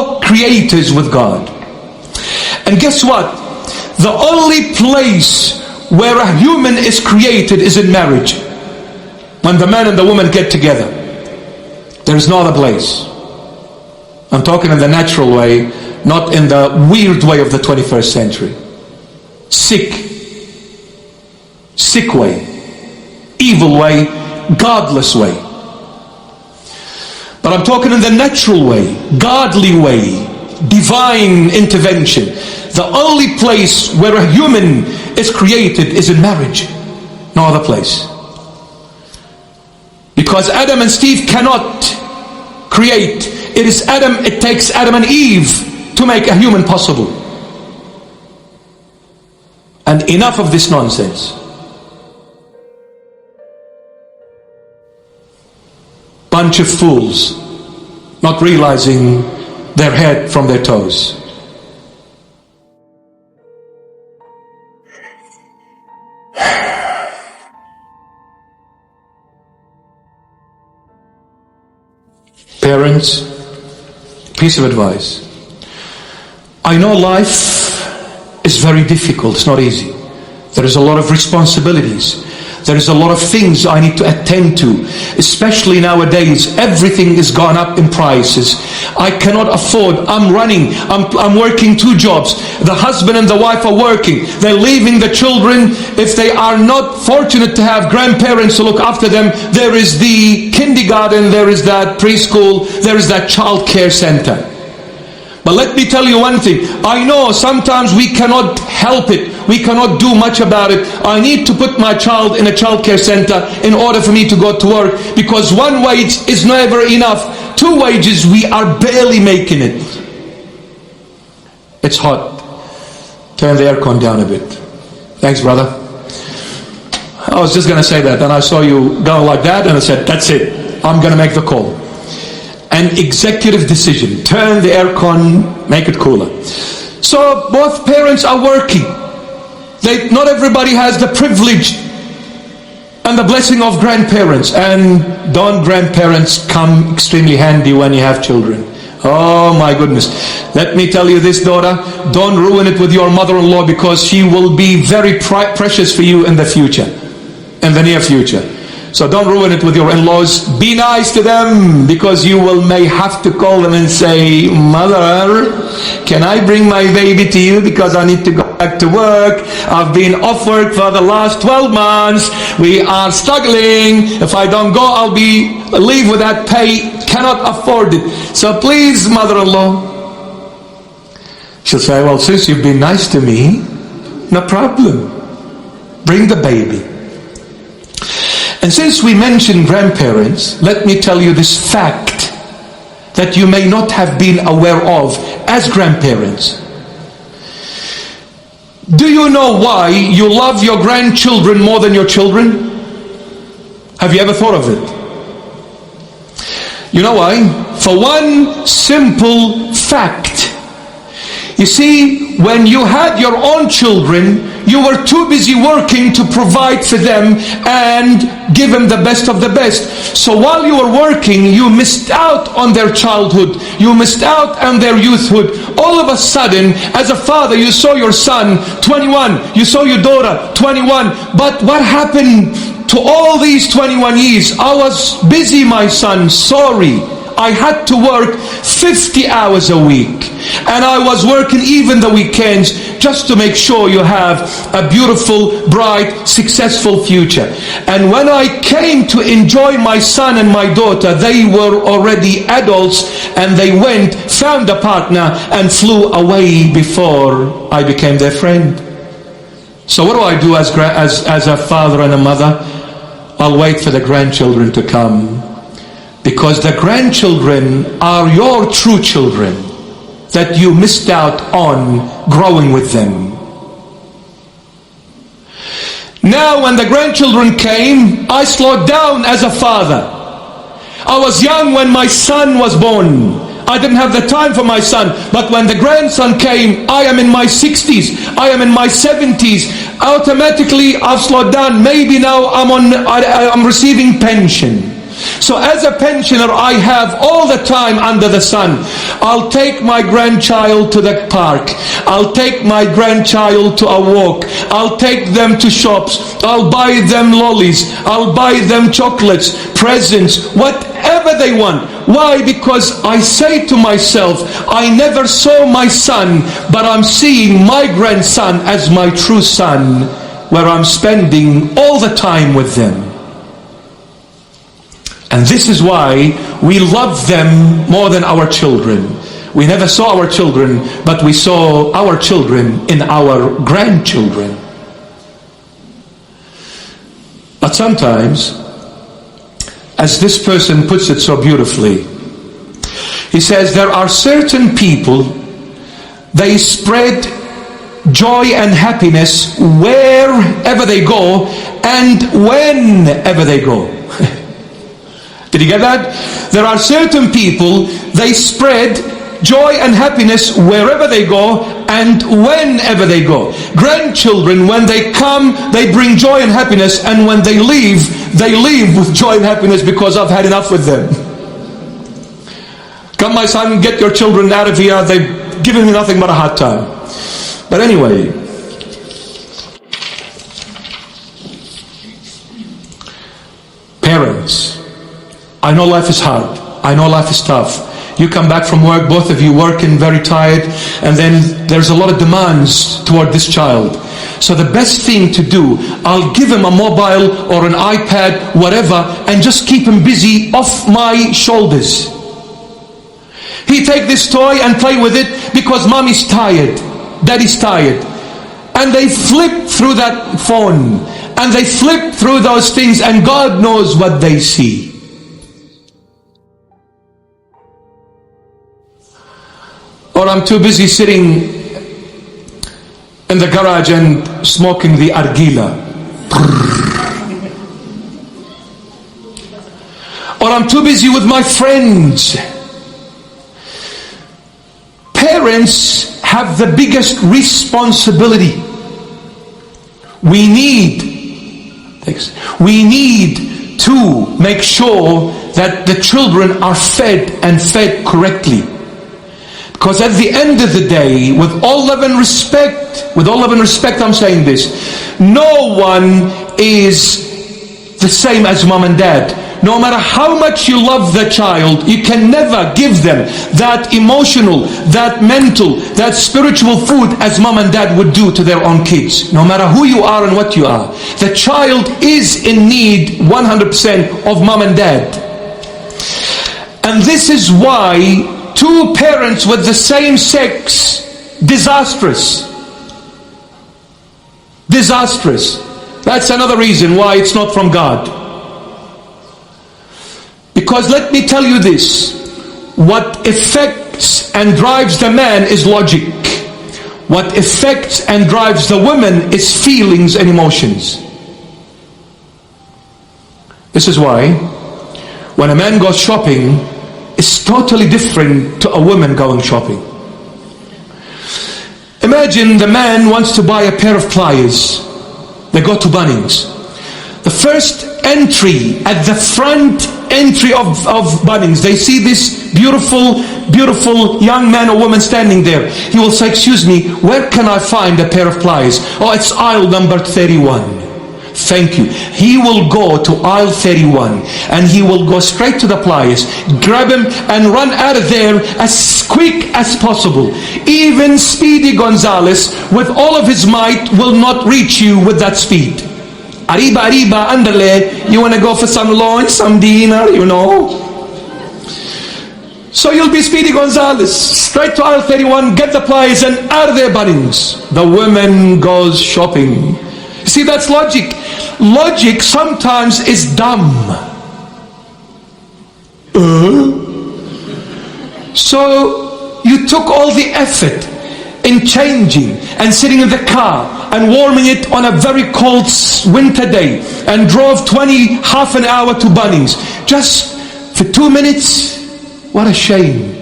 co-creators with God. And guess what? The only place where a human is created is in marriage. When the man and the woman get together, there is no other place. I'm talking in the natural way, not in the weird way of the 21st century. Sick way, evil way, godless way. But I'm talking in the natural way, godly way, divine intervention. The only place where a human is created is in marriage. No other place. Because Adam and Steve cannot create. It takes Adam and Eve to make a human possible. And enough of this nonsense. Bunch of fools, not realizing their head from their toes. Parents, piece of advice. I know life is very difficult, it's not easy. There is a lot of responsibilities. There is a lot of things I need to attend to. Especially nowadays, everything is gone up in prices. I cannot afford, I'm working 2 jobs. The husband and the wife are working. They're leaving the children. If they are not fortunate to have grandparents to look after them, there is the kindergarten, there is that preschool, there is that child care center. But let me tell you one thing. I know sometimes we cannot help it. We cannot do much about it. I need to put my child in a child care center in order for me to go to work, because 1 wage is never enough. 2 wages, we are barely making it. It's hot. Turn the aircon down a bit. Thanks, brother. I was just going to say that, and I saw you going like that, and I said, that's it. I'm going to make the call. An executive decision. Turn the aircon, make it cooler. So both parents are working. Not everybody has the privilege and the blessing of grandparents. And don't grandparents come extremely handy when you have children? Oh my goodness. Let me tell you this, daughter. Don't ruin it with your mother-in-law, because she will be very precious for you in the future, in the near future. So don't ruin it with your in-laws. Be nice to them, because you may have to call them and say, Mother, can I bring my baby to you because I need to go back to work? I've been off work for the last 12 months. We are struggling. If I don't go, I'll leave without pay. Cannot afford it. So please, mother-in-law. She'll say, well, since you've been nice to me, no problem. Bring the baby. And since we mentioned grandparents, let me tell you this fact that you may not have been aware of as grandparents. Do you know why you love your grandchildren more than your children? Have you ever thought of it? You know why? For one simple fact. You see, when you had your own children, you were too busy working to provide for them and give them the best of the best. So while you were working, you missed out on their childhood. You missed out on their youthhood. All of a sudden, as a father, you saw your son 21. You saw your daughter 21. But what happened to all these 21 years? I was busy, my son. Sorry. I had to work 50 hours a week, and I was working even the weekends just to make sure you have a beautiful, bright, successful future. And when I came to enjoy my son and my daughter, they were already adults, and they went, found a partner, and flew away before I became their friend. So what do I do as a father and a mother? I'll wait for the grandchildren to come. Because the grandchildren are your true children that you missed out on growing with them. Now when the grandchildren came, I slowed down as a father. I was young when my son was born. I didn't have the time for my son. But when the grandson came, I am in my 60s. I am in my 70s. Automatically I've slowed down. Maybe now I'm receiving pension. So as a pensioner, I have all the time under the sun. I'll take my grandchild to the park. I'll take my grandchild to a walk. I'll take them to shops. I'll buy them lollies. I'll buy them chocolates, presents, whatever they want. Why? Because I say to myself, I never saw my son, but I'm seeing my grandson as my true son, where I'm spending all the time with them. And this is why we love them more than our children. We never saw our children, but we saw our children in our grandchildren. But sometimes, as this person puts it so beautifully, he says, there are certain people, they spread joy and happiness wherever they go and whenever they go. Did you get that? There are certain people, they spread joy and happiness wherever they go and whenever they go. Grandchildren, when they come, they bring joy and happiness, and when they leave with joy and happiness because I've had enough with them. Come, my son, get your children out of here. They've given me nothing but a hard time. But anyway, parents, I know life is hard. I know life is tough. You come back from work, both of you working, very tired, and then there's a lot of demands toward this child. So the best thing to do, I'll give him a mobile or an iPad, whatever, and just keep him busy off my shoulders. He take this toy and play with it because mommy's tired, daddy's tired. And they flip through that phone, and they flip through those things, and God knows what they see. Or I'm too busy sitting in the garage and smoking the argila. Or I'm too busy with my friends. Parents have the biggest responsibility. We need to make sure that the children are fed and fed correctly. Because at the end of the day, with all love and respect, I'm saying this, no one is the same as mom and dad. No matter how much you love the child, you can never give them that emotional, that mental, that spiritual food as mom and dad would do to their own kids. No matter who you are and what you are. The child is in need 100% of mom and dad. And this is why two parents with the same sex, disastrous. That's another reason why it's not from God. Because let me tell you this, what affects and drives the man is logic. What affects and drives the woman is feelings and emotions. This is why when a man goes shopping, it's totally different to a woman going shopping. Imagine the man wants to buy a pair of pliers. They go to Bunnings. The first entry, at the front entry of Bunnings, they see this beautiful young man or woman standing there. He will say, excuse me, where can I find a pair of pliers? Oh, it's aisle number 31. Thank you. He will go to aisle 31 and he will go straight to the pliers, grab him and run out of there as quick as possible. Even Speedy Gonzales with all of his might will not reach you with that speed. Arriba, andale, you want to go for some lunch, some dinner, you know. So you'll be Speedy Gonzales, straight to aisle 31, get the pliers and out of there, Bunnings. The woman goes shopping. See, that's logic. Logic sometimes is dumb. So you took all the effort in changing and sitting in the car and warming it on a very cold winter day and drove half an hour to Bunnings just for 2 minutes. What a shame.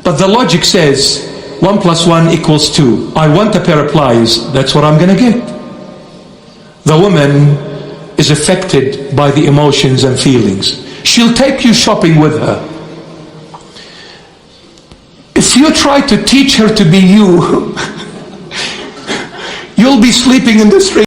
But the logic says 1 + 1 = 2. I want a pair of pliers, that's what I'm going to get. The woman is affected by the emotions and feelings. She'll take you shopping with her. If you try to teach her to be you, you'll be sleeping in the street.